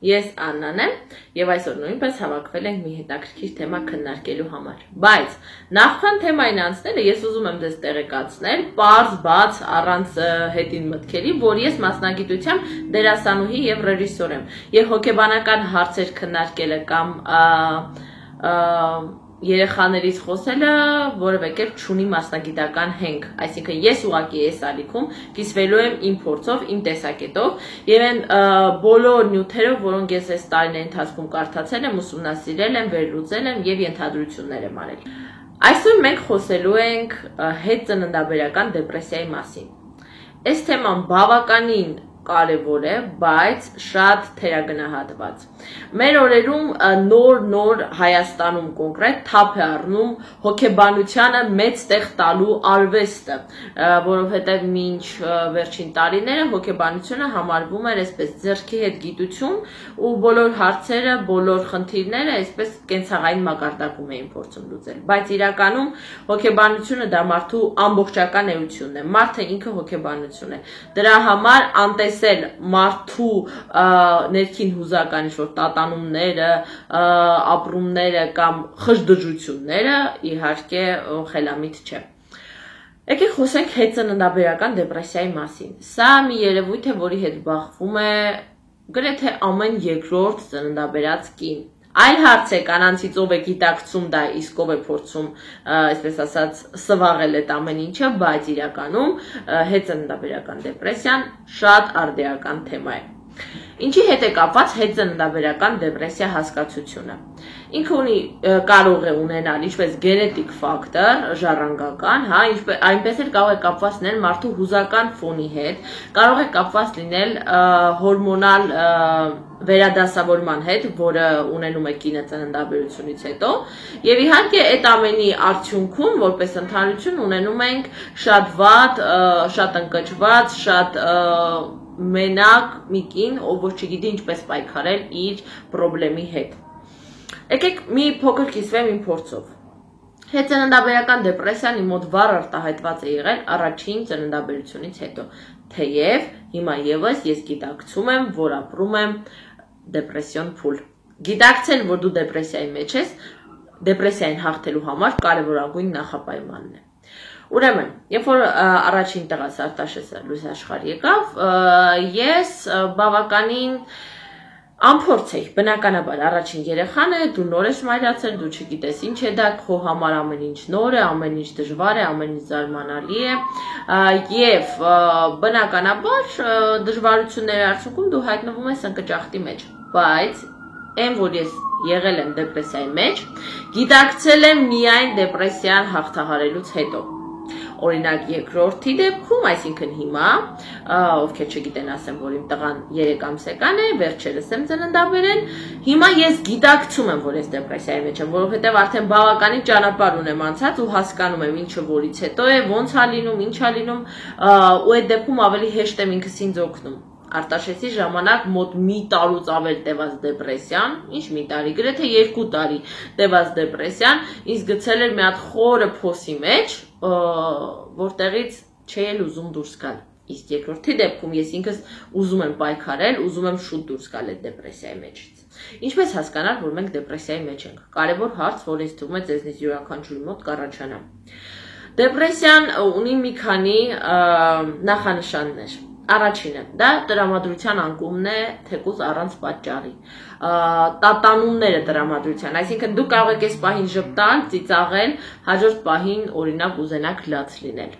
Ես Աննան եմ եւ այսօր նույնպես հավաքվել ենք մի հետաքրքիր թեմա քննարկելու համար։ Բայց նախքան թեմային անցնելը ես ուզում եմ ձեզ տեղեկացնել, պարզ, բաց, առանց հետին մտքերի, որ ես մասնագիտությամբ դերասանուհի եւ ռեժիսոր եմ։ Եվ հոգեբանական հարցեր քննարկելը կամ երեխաներից խոսելը որևէ կերպ չունի մասնագիտական հենք, այսինքն ես ուղղակի այս ալիքում կիսվելու եմ իմ փորձով, իմ տեսակետով եւ այն բոլոր նյութերով, որոնք ես այս տարիների ընթացքում կարդացել եմ, ուսումնասիրել եմ, վերլուծել եմ եւ ենթադրություններ եմ արել։ Այսօր մենք խոսելու ենք հետծննդաբերական դեպրեսիայի մասին։ Այս թեման բավականին կարևոր է, բայց շատ թերագնահատված։ Մեր օրերում նոր Հայաստանում կոնկրետ թափ է առնում հոգեբանությանը մեծ տեղ տալու արվեստը, որովհետև մինչ վերջին տարիները հոգեբանությունը համարվում էր այսպես ձեռքի հետ գիտություն ու բոլոր հարցերը, բոլոր խնդիրները այսպես կենցաղային մակարդակում էին փորձում լուծել։ Բայց իրականում հոգեբանությունը դա մարդու ամբողջական էությունն է, մարդը ինքը հոգեբանություն է։ Դրա համար անտեսել մարդու ներքին հուզական ինչ-որ տատանումները, ապրումները կամ խժդժությունները իհարկե խելամիտ չէ։ Եկեք խոսենք հետծննդաբերական դեպրեսիայի մասին։ Սա մի երևույթ է, որի հետ բախվում է գրեթե ամեն երկրորդ ծննդաբերած կին։ Այլ հարց է կանանցից ով է գիտակցում դա, իսկ ով է փորձում, այսպես ասած, սվաղել այդ ամեն ինչը, բայց իրականում հետծննդաբերական դեպրեսիան շատ արդիական թեմա է։ Ինչի հետ է կապված հետծննդաբերական դեպրեսիա հասկացությունը։ Ինքը կարող է ունենալ ինչպես գենետիկ ֆակտոր, ժառանգական, այնպես էլ կարող է կապված լինել մարդու հուզական ֆոնի հետ, կարող է կապված լինել հորմոնալ վերադասավորման հետ, որը ունենում է կինը ծննդաբերությունից հետո, եւ իհարկե այդ ամենի արդյունքում որպես ընդհանրություն ունենում ենք շատ վատ, շատ ընկճված, շատ մենակ մի կին, ով որ չգիտի ինչպես պայքարել իր խնդրի հետ։ Եկեք մի փոքր կիսվեմ իմ փորձով։ Հետծննդաբերական դեպրեսիան իմ մոտ վառ արտահայտված է եղել առաջին ծննդաբերությունից հետո, թեև հիմա եւս ես գիտակցում եմ, որ ապրում եմ դեպրեսիոն փուլ։ Գիտակցել, որ դու դեպրեսիայի մեջ ես, դեպրեսիային հաղթելու համար կարևորագույն նախապայմանն է։ Ուրեմն, երբ որ առաջին տղաս Արտաշեսը լույս աշխարհ եկավ, ես բավականին անփորձ էի, բնականաբար առաջին երեխան է, դու նոր ես մայրացել, դու չգիտես ինչ է դա, քո համար ամեն ինչ նոր է, ամեն ինչ դժվար է, ամեն ինչ զարմանալի է, եւ բնականաբար դժվարությունների արդյունքում դու հայտնվում ես ընկճախտի մեջ, բայց այն որ ես եղել եմ դեպրեսիայի մեջ, գիտակցել եմ միայն դեպրեսիան հաղթահարելուց հետո։ Օրինակ երկրորդի դեպքում, այսինքն հիմա, ովքեր չգիտեն, ասեմ, որ իմ տղան 3 ամսական է, վերջերս եմ ծննդաբերել, հիմա ես գիտակցում եմ, որ ես դեպրեսիայի մեջ եմ, որովհետև արդեն բավականին ճանապարհ ունեմ անցած ու հասկանում եմ ինչը որից հետո է, ոնց է լինում, ինչ է լինում, ու այդ դեպքում ավելի հեշտ եմ ինքս ինձ օգնում։ Արտաշեսի ժամանակ մոտ մի տարուց ավել տևած դեպրեսիան, ինչ մի տարի, գրեթե 2 տարի տևած դեպրեսիան, ինձ գցել էր մի հատ խորը փոսի մեջ, որտեղից չէի էլ ուզում դուրս գալ։ Իսկ երկրորդի դեպքում ես ինքս ուզում եմ պայքարել, ուզում եմ շուտ դուրս գալ այդ դեպրեսիայի մեջից։ Ինչպես հասկանալ, որ մենք դեպրեսիայի մեջ ենք։ Կարևոր հարց, որը ինձ թվում է ձեզնից յուրաքանչյուրի մոտ կառաջանա։ Դեպրեսիան ունի մի քանի նախանշաններ։ Առաջինը, դա տրամադրության անկումն է, թեկուզ առանց պատճառի, տատանումները տրամադրության, այսինքն դու կարող եք այս պահին ժպտալ, ծիծաղել, հաջորդ պահին օրինակ ուզենաք լաց լինել։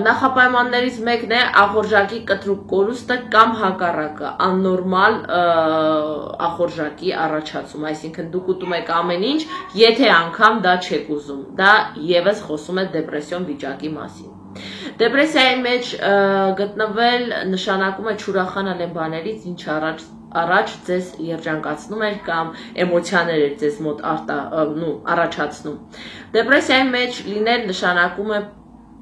Նախապայմաններից մեկն է ախորժակի կտրուկ կորուստը կամ հակառակը, աննորմալ ախորժակի առաջացում, այսինքն դուք ուտում եք ամեն ինչ, եթե անգամ դա չեք ուզում, դա եւս խոսում է դեպրեսիոն վիճակի մասին։ Դեպրեսիայի մեջ գտնվել նշանակում է չուրախանալ այն բաներից, ինչ առաջ ձեզ երջանկացնում էր կամ էմոցիաներ էր ձեզ մոտ առաջացնում։ Դեպրեսիայի մեջ լինել նշանակում է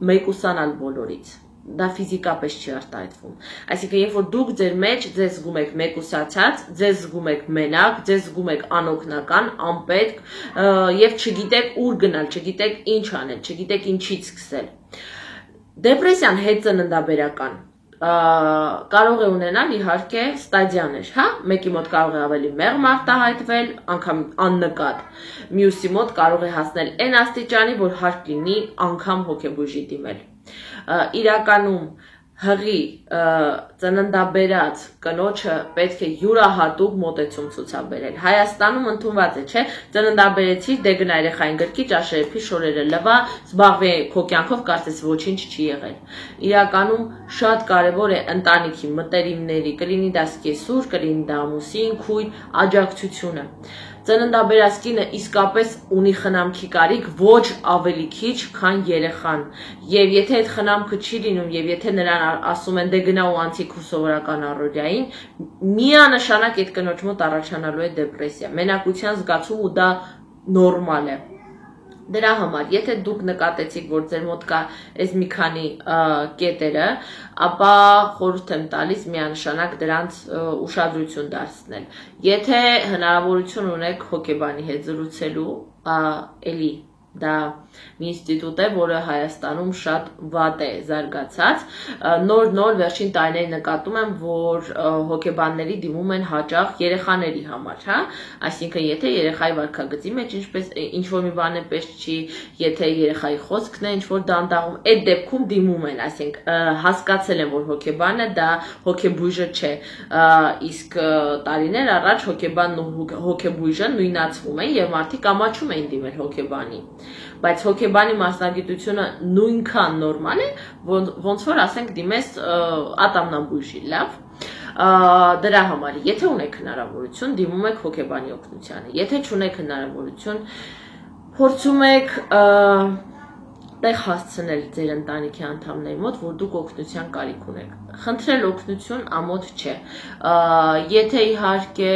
մեկուսանալ բոլորից։ Դա ֆիզիկապես չի արտահայտվում։ Այսինքն, երբ որ դուք ձեր մեջ ձեզ զգում եք մեկուսացած, ձեզ զգում եք մենակ, ձեզ զգում եք անօգնական, անպետք, եւ չգիտեք ուր գնալ, չգիտեք ինչ անել, չգիտեք ինչից սկսել։ Դեպրեսիան հետծննդաբերական կարող է ունենալ իհարկե ստադիաներ, հա, մեկի մոտ կարող է ավելի մեղմ արտահայտվել, անգամ աննկատ, մյուսի մոտ կարող է հասնել այն աստիճանի, որ հարկ լինի անգամ հոգեբույժի դիմել։ Իրականում հղի ծննդաբերած կնոջը պետք է յուրահատուկ մոտեցում ցուցաբերել։ Հայաստանում ընդունված է, չէ, ծննդաբերեցի, դե գնա երեխային գրկի, ճաշերեփի, շորերը լվա, զբաղվի քո կյանքով, կարծես ոչինչ չի եղել։ Իրականում շատ կարևոր է ընտանիքի մտերիմների, կլինի դա սկեսուր, կլինի դա ամուսին, քույր, աջակցությունը։ Ծննդաբերած կինը իսկապես ունի խնամքի կարիք ոչ ավելի քիչ, քան երեխան։ Եվ եթե այդ խնամքը չի լինում, եւ եթե նրան ասում են դե գնա ու անցի քո սովորական առօրյային, միանշանակ այդ կնոջ մոտ առաջանալու է դեպրեսիա, մենակության զգացում ու դա նորմալ է։ Դրա համար, եթե դուք նկատեցիք, որ ձեր մոտ կա այս մի քանի կետերը, ապա խորհուրդ եմ տալիս միանշանակ դրանց ուշադրություն դարձնել։ Եթե հնարավորություն ունեք հոգեբանի հետ զրուցելու, էլի դա մի ինստիտուտ է, որը Հայաստանում շատ վատ է զարգացած, նոր վերջին տարիներին նկատում եմ, որ հոգեբանների դիմում են հաճախ երեխաների համար, հա, այսինքն եթե երեխայի վարքագծի մեջ ինչ-որ մի բան է պես չի, եթե երեխայի խոսքն է ինչ-որ դանդաղում, այդ դեպքում դիմում են, այսինքն հասկացել են, որ հոգեբանը դա հոգեբույժը չէ, իսկ տարիներ առաջ հոգեբանն ու հոգեբույժը նույնացվում են եւ մարդիկ ամաչում էին դիմել հոգեբանի։ Բայց հոգեբանի մասնագիտությունը նույնքան նորմալ է, ոնց որ ասենք դիմես ատամնաբույժի, լավ։ Դրա համար, եթե ունեք հնարավորություն, դիմում եք հոգեբանի օգնությանը, եթե չունեք հնարավորություն, փորձում եք տեղ հասցնել ձեր ընտանիքի անդամների մոտ, որ դուք օգնության կարիք ունեք։ Խնդրել օգնություն ամոթ չէ։ Եթե իհարկե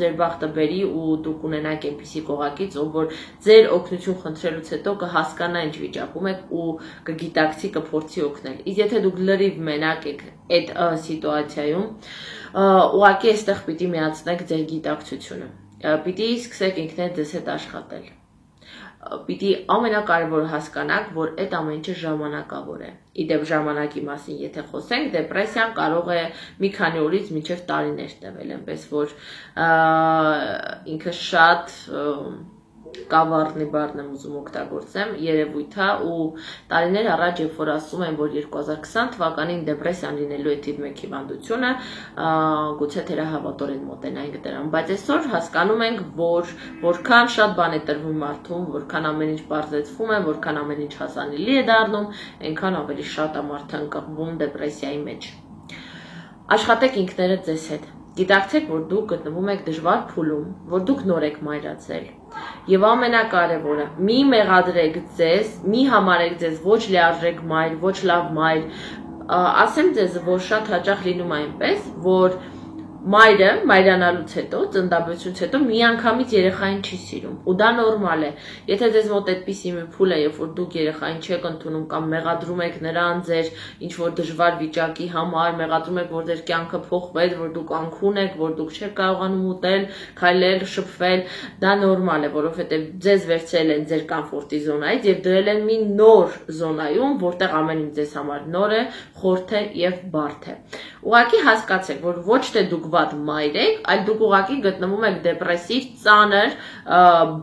ձեր բախտը բերի ու դուք ունենաք այնպիսի կողակից, ով որ ձեր օգնություն խնդրելուց հետո կհասկանա ինչ վիճակում եք ու կգիտակցի, կփորձի օգնել։ Իսկ եթե դուք լրիվ մենակ եք այդ սիտուացիայում, ուղղակի այստեղ պիտի միացնեք ձեր գիտակցությունը։ Պիտի սկսեք ինքներդ ձեզ հետ աշխատել։ Պիտի ամենակարևորը հասկանաք, որ այդ ամեն ինչը ժամանակավոր է։ Իդեպ ժամանակի մասին եթե խոսենք, դեպրեսիան կարող է մի քանի օրից մինչև տարիներ տևել, այնպես որ ինքը շատ կավառնի բառն եմ ուզում օգտագործեմ, երևույթ է ու տարիներ առաջ, երբ որ ասում են, որ 2020 թվականին դեպրեսիան լինելու է թիվ 1 հիվանդությունը, գուցե թերահավատորեն մոտենայինք դրան, բայց այսօր հասկանում ենք, որ որքան շատ բան է տրվում մարդում, որքան ամեն ինչ բարձրացվում է, որքան ամեն ինչ հասանելի է դառնում, այնքան ավելի շատ է մարդը ընկղմվում դեպրեսիայի մեջ։ Աշխատեք ինքներդ ձեզ հետ։ Գիտակցեք, որ դուք գտնվում եք դժվար փուլում, որ դուք նոր եք մայրացել։ Եվ ամենակարևորը, մի մեղադրեք ձեզ, մի համարեք ձեզ ոչ լիարժեք մայր, ոչ լավ մայր, ասեմ ձեզ, որ շատ հաճախ լինում է այնպես, որ մայրը մայրանալուց հետո, ծննդաբերությունից հետո միանգամից երեխային չի սիրում, ու դա նորմալ է։ Եթե ձեզ մոտ այդպիսի մի փուլ է, երբ որ դուք երեխային չեք ընդունում կամ մեղադրում եք նրան ձեր ինչ-որ դժվար վիճակի համար, մեղադրում եք, որ ձեր կյանքը փոխվեց, որ դուք անքուն եք, որ դուք չեք կարողանում ուտել, քայլել, շփվել, դա նորմալ է, որովհետև ձեզ վերցրել են ձեր կոմֆորտի զոնայից եւ դրել են մի նոր զոնայում, որտեղ ամեն ինչ ձեզ համար նոր է, խորթ է եւ բարդ է։ Ուղղակի հասկացեք, որ ոչ թե դուք վատ մայր եք, այլ դուք ուղղակի գտնվում եք դեպրեսիվ, ծանր,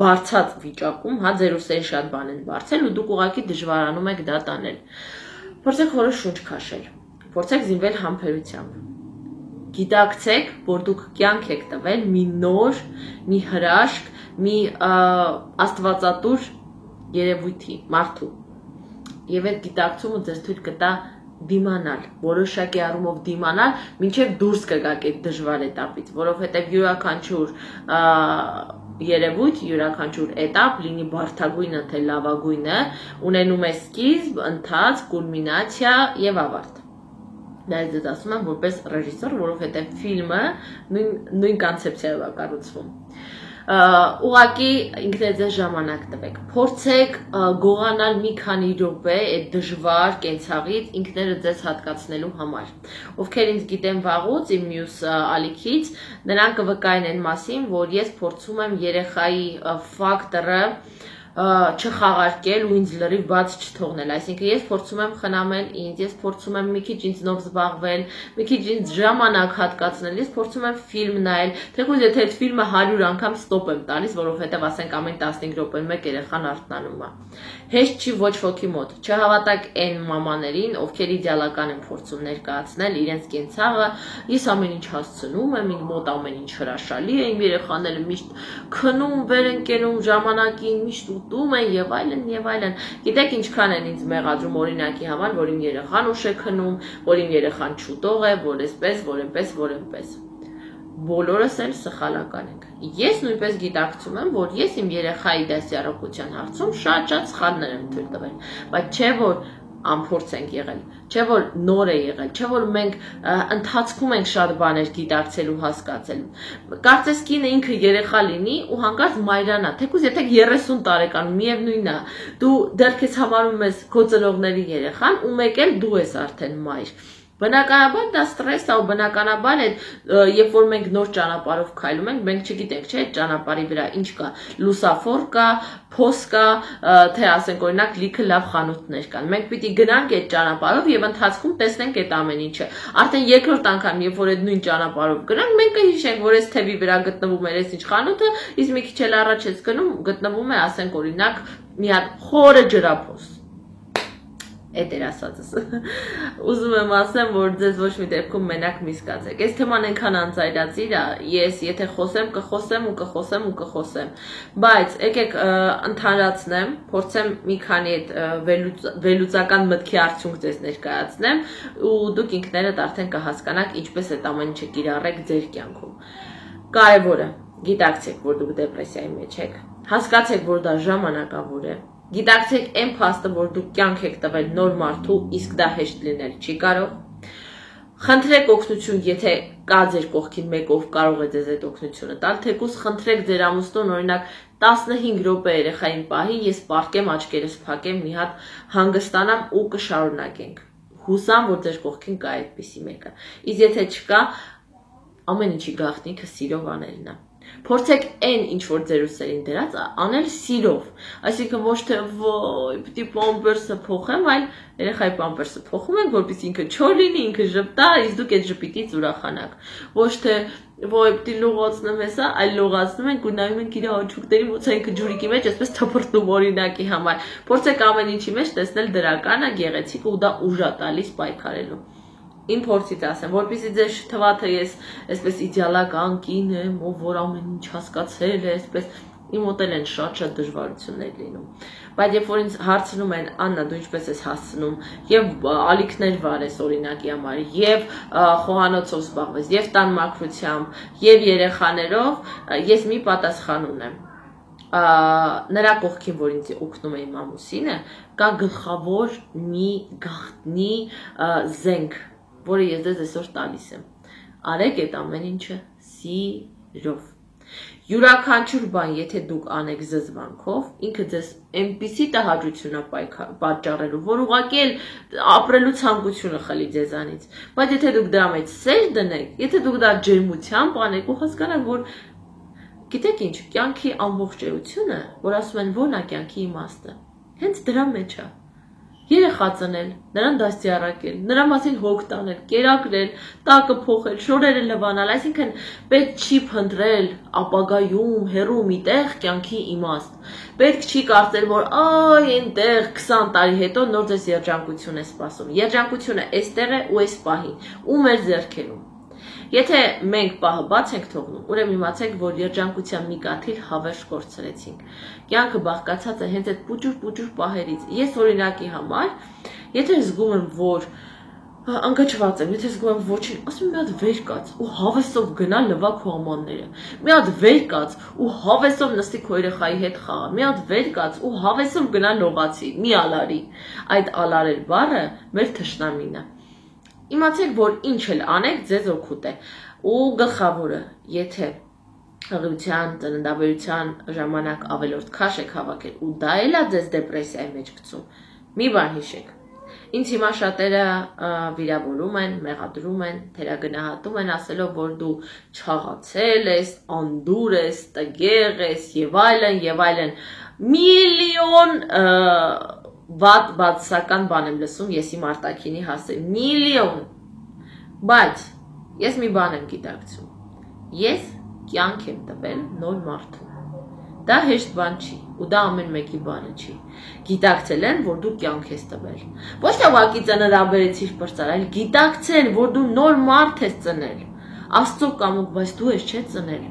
բարձած վիճակում, հա, ձեր ուսերի շատ բան են բարձել ու դուք ուղղակի դժվարանում եք դա տանել։ Փորձեք խորը շունչ քաշել, փորձեք զինվել համբերությամբ։ Գիտակցեք, որ դուք կյանք եք տվել մի նոր, մի հրաշք, մի աստվածատուր երևույթի, մարդու։ Եվ այդ գիտակցումը ձեզ թույլ կտա դիմանալ, որոշակի առումով դիմանալ, մինչև դուրս կգաք այդ դժվար էտապից, որովհետև յուրաքանչյուր երևույթ, յուրաքանչյուր էտապ, լինի բարդագույնը թե լավագույնը, ունենում է սկիզբ, ընթացք, կուլմինացիա եւ ավարտ։ Դա ես ասում եմ որպես ռեժիսոր, որովհետև ֆիլմը նույն կոնցեպցիայով է կառուցվում։ Ուղղակի ինքներձեզ ժամանակ տվեք, փորձեք գողանալ մի քանի րոպե այդ դժվար կենցաղից ինքներդ ձեզ հատկացնելու համար։ Ովքեր ինձ գիտեն վաղուց իմ մյուս ալիքից, նրանք կվկայեն այն մասին, որ ես փորձում եմ երեխայի ֆակտորը չխաղարկել ու ինձ լրիվ բաց չթողնել, այսինքն ես փորձում եմ խնամել ինձ, ես փորձում եմ մի քիչ ինձնով զբաղվել, մի քիչ ինձ ժամանակ հատկացնել, ես փորձում եմ ֆիլմ նայել, թեկուզ եթե այդ ֆիլմը 100 անգամ ստոպ եմ տալիս, որովհետև ասենք ամեն 15 րոպեն մեկ երեխան արթնանում է։ Հեշտ չի ոչ ոքի մոտ, չհավատակ այն մամաներին, ովքեր իդեալական են փորձում ներկայացնել իրենց կենցաղը, ես ամեն ինչ հասցնում եմ, իմ մոտ ամեն ինչ հրաշալի է, իմ երեխաները միշտ քնում, վեր են կենում ժամանակին, միշտ ուտում են եւ այլն եւ այլն։ Գիտեք ինչքան են ինձ մեղադրում օրինակի համար, որ իմ երեխան ուշ է քնում, որ իմ երեխան չուտող է, որ այսպես, որ այնպես, որ այնպես։ Բոլորս էլ սխալական ենք։ Ես նույնպես գիտակցում եմ, որ ես իմ երեխայի դասյարակության հարցում շատ սխալներ եմ թույլ տվել, բայց չէ որ անփորձ ենք եղել, չէ որ նոր է եղել, չէ որ մենք ընթացքում ենք շատ բաներ գիտակցել ու հասկացել։ Կարծես կինը ինքը երեխա լինի ու հանկարծ մայրանա, թեկուզ եթե 30 տարեկան միևնույնն է, դու դեռ քեզ համարում ես քո ծնողների երեխան ու մեկ էլ դու ես արդեն մայր։ Բնականաբար դա ստրես է ու բնականաբար այդ երբ որ մենք նոր ճանապարհով քայլում ենք, մենք չգիտենք, չէ՞, այդ ճանապարհի վրա ինչ կա, լուսավոր կա, փոս կա, թե ասենք օրինակ լիքը լավ խանութներ կան։ Մենք պիտի գնանք այդ ճանապարհով եւ ընթացքում տեսնենք այդ ամեն ինչը։ Արդեն երկրորդ անգամ, երբ որ այդ նույն ճանապարհով գնանք, մենք կհիշենք, որ այս թևի վրա գտնվում էր այս ինչ խանութը, իսկ մի քիչ էլ առաջ ես գնում, գտնվում է, ասենք օրինակ, մի հատ խորը ջրափոս։ Այդ էր ասածս։ Ուզում եմ ասեմ, որ ձեզ ոչ մի դեպքում մենակ մի զգացեք։ Այս թեման այնքան անծայրածիր է, ես եթե խոսեմ, կխոսեմ ու կխոսեմ ու կխոսեմ։ Բայց եկեք ընդհանրացնեմ, փորձեմ մի քանի այդ վերլուծական մտքի արդյունք ձեզ ներկայացնեմ ու դուք ինքներդ արդեն կհասկանաք ինչպես այդ ամեն ինչը կիրառեք ձեր կյանքում։ Կարևորը, գիտակցեք, որ դուք դեպրեսիայի մեջ եք, հասկացեք, որ դա ժամանակավոր է։ Գիտակցեք այն փաստը, որ դուք կյանք եք տվել նոր մարդու, իսկ դա հեշտ լինել չի կարող։ Խնդրեք օգնություն, եթե կա ձեր կողքին մեկ, ով կարող է ձեզ այդ օգնությունը տալ, թեկուզ խնդրեք ձեր ամուսնուն, օրինակ 15 րոպե երեխային պահի, ես պառկեմ, աչքերս փակեմ, մի հատ հանգստանամ ու կշարունակենք։ Հուսամ, որ ձեր կողքին կա այդպիսի մեկը։ Իսկ եթե չկա, ամեն ինչի գաղտնիքը սիրով անելն է։ Փորձեք այն, ինչ որ ձեր ուսերին դրած, անել սիրով, այսինքն ոչ թե ոյ, պիտի պամպերսը փոխեմ, այլ երեխայի պամպերսը փոխում ենք, որպեսզի ինքը չոր լինի, ինքը ժպտա, իսկ դուք այդ ժպիտից ուրախանաք։ Ոչ թե ոյ, պիտի լողացնեմ հեսա, այլ լողացնում ենք ու նայում ենք իր հաճուկների ոնց է ինքը ջուրիկի մեջ, այսպես թփրտում օրինակի համար։ Փորձեք ամեն ինչի մեջ տեսնել դրականը, գեղեցիկ ու դա ուժ է տալիս պայքարելու։ Իմ փորձից ասեմ, որպեսզի ձեզ թվա թե ես այսպես իդեալական կին եմ, ով որ ամեն ինչ հասկացել է, այսպես իմ մոտ էլ են շատ դժվարություններ լինում։ Բայց երբ որ ինձ հարցնում են, Աննա, դու ինչպես ես հասցնում, եւ ալիքներ վարես օրինակի համար, եւ խոհանոցով զբաղվես, եւ տան մաքրությամբ, եւ երեխաներով, ես մի պատասխան ունեմ։ Նրա կողքին, որ ինձ օգնում է իմ ամուսինը, կա գլխավոր մի գաղտնի զենք, որը ես ձեզ այսօր տալիս եմ։ Արեք այդ ամեն ինչը սիրով։ Յուրաքանչյուր բան, եթե դուք անեք զզվանքով, ինքը ձեզ այնպիսի տհաճություն է պատճառելու, որ ուղղակի էլ ապրելու ցանկությունը խլի ձեզանից։ Բայց եթե դուք դրա մեջ սեր դնեք, եթե դուք դա ջերմությամբ անեք ու հասկանաք, որ գիտեք ինչ, կյանքի ամբողջ էությունը, որ ասում են ո՞րն է կյանքի իմաստը, հենց դրա մեջ է։ Երեխա ծնել, նրան դաստիարակել, նրա մասին հոգ տանել, կերակրել, տակը փոխել, շորերը լվանալ, այսինքն պետք չի փնտրել ապագայում, հեռու միտեղ կյանքի իմաստ։ Պետք չի կարծել, որ այ այնտեղ 20 տարի հետո նոր ձեզ երջանկություն է սպասում։ Երջանկությունը այստեղ է ու այս պահին, ու մեր ձեռքերում։ Եթե մենք պահը բաց ենք թողնում, ուրեմն իմացեք, որ երջանկության մի կաթիլ հավերժ կորցրեցինք։ Կյանքը բաղկացած է հենց այդ պուճուր պահերից։ Ես օրինակի համար, եթե զգում եմ, որ անկաչված եմ, եթե զգում եմ ոչինչ, ասում եմ մի հատ վեր կաց ու հավեսով գնա լվա քո ամանները։ Մի հատ վեր կաց ու հավեսով նստի քո երեխայի հետ խաղա։ Մի հատ վեր կաց ու հավեսով գնա լողացի։ Մի ալարի։ Այդ ալարել բառը մեր թշնամին է։ Իմացեք, որ ինչ էլ անեք, ձեզ օգուտ է։ Ու գլխավորը, եթե հղիության, ծննդաբերության ժամանակ ավելորդ քաշ եք հավաքել ու դա էլ է ձեզ դեպրեսիայի մեջ գցում, մի բան հիշեք։ Ինձ հիմա շատերը վիրավորում են, մեղադրում են, թերագնահատում են, ասելով, որ դու չաղացել ես, անդուր ես, տգեղ ես եւ այլն եւ այլն։ միլիոն վատ բացական բան եմ լսում ես իմ արտաքինի հասել, միլիոն, բայց ես մի բան եմ գիտակցում, ես կյանք եմ տվել նոր մարդու, դա հեշտ բան չի, ու դա ամեն մեկի բանը չի, գիտակցել են, որ դու կյանք ես տվել, ոչ թե ուղղակի ծննդաբերեցիր պրծար, այլ գիտակցել, որ դու նոր մարդ ես ծնել, Աստծո կամոք, բայց դու ես չէ ծնել,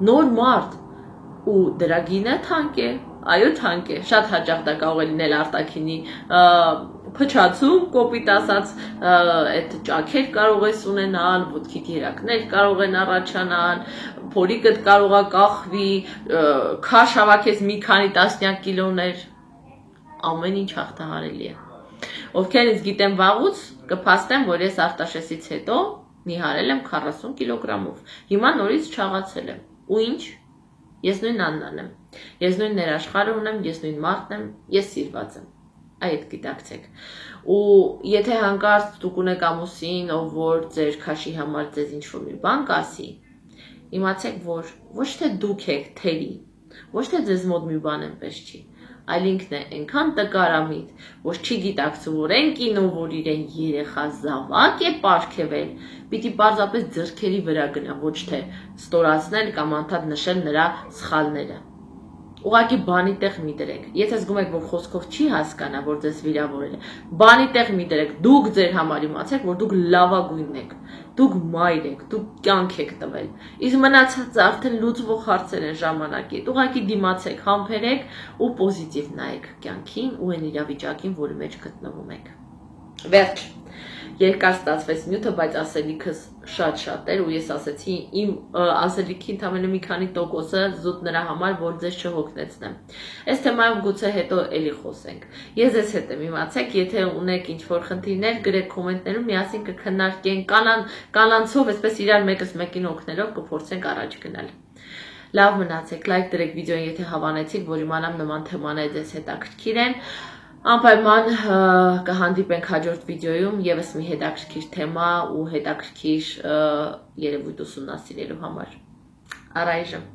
նոր մարդ, ու դրա գինը թանկ է, այո թանկ է, շատ հաճախ դա կարող է լինել արտաքինի փչացում, կոպիտ ասած, այդ ճաքեր կարող ես ունենալ, ոտքիդ երակներ կարող են առաջանալ, փորիկդ կարող է կախվի, քաշ հավաքես մի քանի տասնյակ կիլոներ, ամեն ինչ հաղթահարելի է։ Ովքեր ինձ գիտեն վաղուց, կփաստեմ, որ ես Արտաշեսից հետո նիհարել եմ 40 կիլոգրամով, հիմա նորից չաղացել եմ, ու ինչ, ես նույն Աննան եմ, ես նույն ներաշխարհը ունեմ, ես նույն մարդն եմ, ես սիրված եմ, այդ գիտակցեք, ու եթե հանկարծ դուք ունեք ամուսին, ով որ ձեր քաշի համար ձեզ ինչ-որ մի բան կասի, իմացեք, որ ոչ թե դուք եք թերի, ոչ թե ձեզ մոտ մի բան այնպես չի, այլ ինքն է այնքան տկարամիտ, որ չի գիտակցում, որ այն կինոն, որ իրեն երեխա զավակ է պարգևել, պիտի պարզապես ձեռքերի վրա գնա, ոչ թե ստորացնել կամ անդադ նշել նրա սխալները։ Ուղղակի բանի տեղ մի դրեք, եթե զգում եք, որ խոսքով չի հասկանա, որ ձեզ վիրավորել է, բանի տեղ մի դրեք, դուք ձեր համար իմացեք, որ դուք լավագույնն եք, դուք մայր եք, դուք կյանք եք տվել, իսկ մնացածը արդեն լուծվող հարցեր են ժամանակի, ուղղակի դիմացեք, համբերեք ու պոզիտիվ նայեք կյանքին ու այն իրավիճակին, որի մեջ գտնվում եք։ Վերջ, երկար ստացվեց նյութը, բայց ասելիքս շատ էր ու ես ասեցի իմ ասելիքի ընդամենը մի քանի տոկոսը զուտ նրա համար, որ ձեզ չհոգնեցնեմ։ Այս թեմայով գուցե հետո էլի խոսենք։ Ես ձեզ հետ եմ, իմացեք, եթե ունեք ինչ-որ խնդիրներ, գրեք կոմենտներում, միասին կքննարկենք, կանանցով, այսպես իրար մեկս մեկին օգնելով կփորձենք առաջ գնալ։ Լավ մնացեք, լայք դրեք վիդեոին, եթե հավանեցիք, որ իմանամ նման թեմաներ ձեզ հետաքրքիր են։ Անպայման կհանդիպենք հաջորդ վիդեոյում եւս մի հետաքրքիր թեմա ու հետաքրքիր երևույթ ուսումնասիրելու համար։ Առայժմ